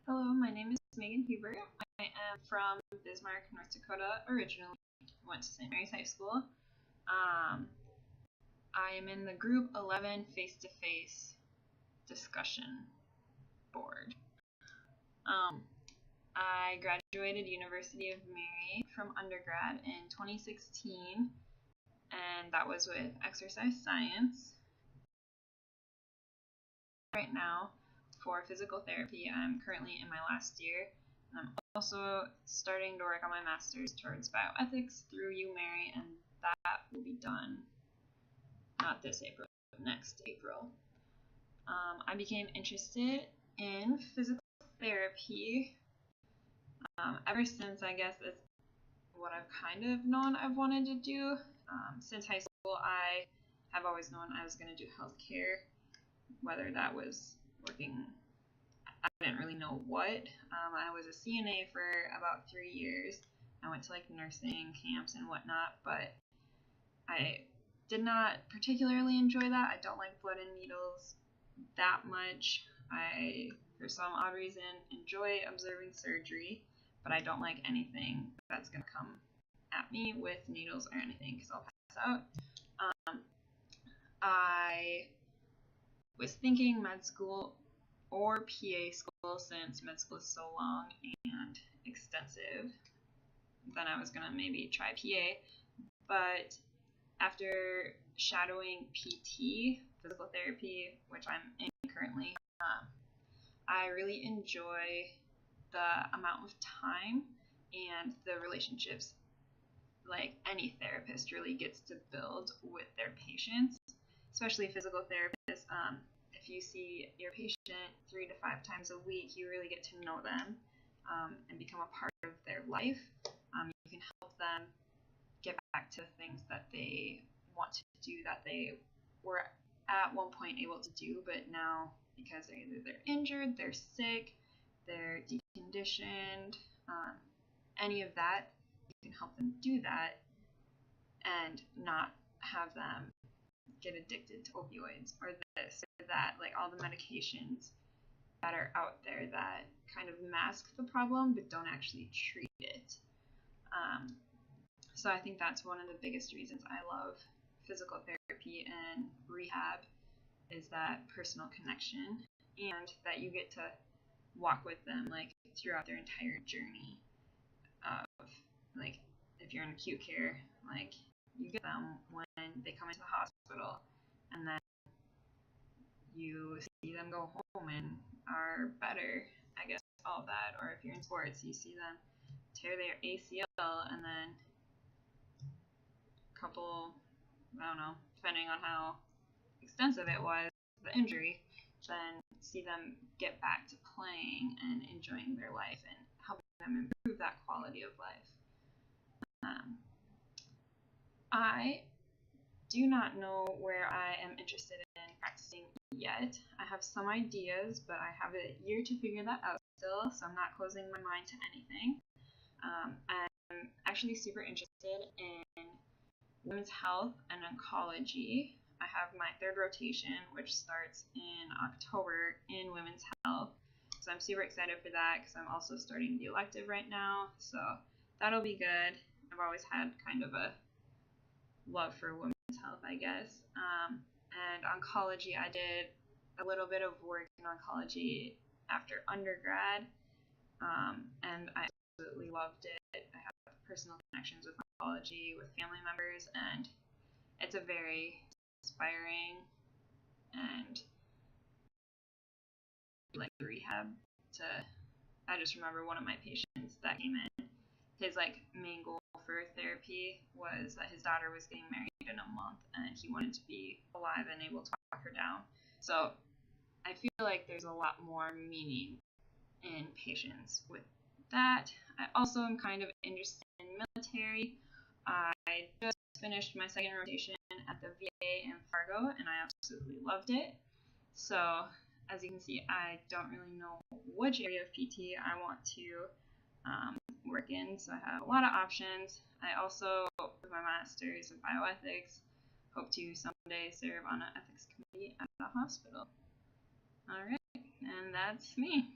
Hello, my name is Megan Huber. I am from Bismarck, North Dakota originally. Went to St. Mary's High School. I am in the Group 11 face-to-face discussion board. I graduated University of Mary from undergrad in 2016, and that was with exercise science. Right now, for physical therapy, I'm currently in my last year. I'm also starting to work on my master's towards bioethics through UMary, and that will be done not this April, but next April. I became interested in physical therapy ever since, I guess, it's what I've kind of known I've wanted to do. Since high school, I have always known I was going to do healthcare, whether that was working, I didn't really know what. I was a CNA for about 3 years. I went to like nursing camps and whatnot, but I did not particularly enjoy that. I don't like blood and needles that much. I, for some odd reason, enjoy observing surgery, but I don't like anything that's going to come at me with needles or anything because I'll pass out. I was thinking med school or PA school, since med school is so long and extensive. Then I was gonna maybe try PA, but after shadowing PT, physical therapy, which I'm in currently, I really enjoy the amount of time and the relationships like any therapist really gets to build with their patients, especially physical therapists. If you see your patient 3 to 5 times a week, you really get to know them and become a part of their life. You can help them get back to things that they want to do that they were at one point able to do, but now because they're injured, they're sick, they're deconditioned, any of that, you can help them do that and not have them get addicted to opioids or this or that, like all the medications that are out there that kind of mask the problem but don't actually treat it. So I think that's one of the biggest reasons I love physical therapy and rehab, is that personal connection and that you get to walk with them like throughout their entire journey of, like, if you're in acute care, like you get them when they come into the hospital, and then you see them go home and are better, I guess, all of that. Or if you're in sports, you see them tear their ACL, and then a couple, I don't know, depending on how extensive it was, the injury, then see them get back to playing and enjoying their life and helping them improve that quality of life. I do not know where I am interested in practicing yet. I have some ideas, but I have a year to figure that out still, so I'm not closing my mind to anything. I'm actually super interested in women's health and oncology. I have my 3rd rotation, which starts in October in women's health. So I'm super excited for that because I'm also starting the elective right now. So that'll be good. I've always had kind of a love for women's health, I guess. And oncology, I did a little bit of work in oncology after undergrad, and I absolutely loved it. I have personal connections with oncology, with family members, and it's a very inspiring and like rehab to, I just remember one of my patients that came in, his like main goal for therapy was that his daughter was getting married in a month and he wanted to be alive and able to walk her down. So I feel like there's a lot more meaning in patients with that. I also am kind of interested in military. I just finished my 2nd rotation at the VA in Fargo, and I absolutely loved it. So as you can see, I don't really know which area of PT I want to work in, so I have a lot of options. I also, with my master's in bioethics, hope to someday serve on an ethics committee at a hospital. All right, and that's me.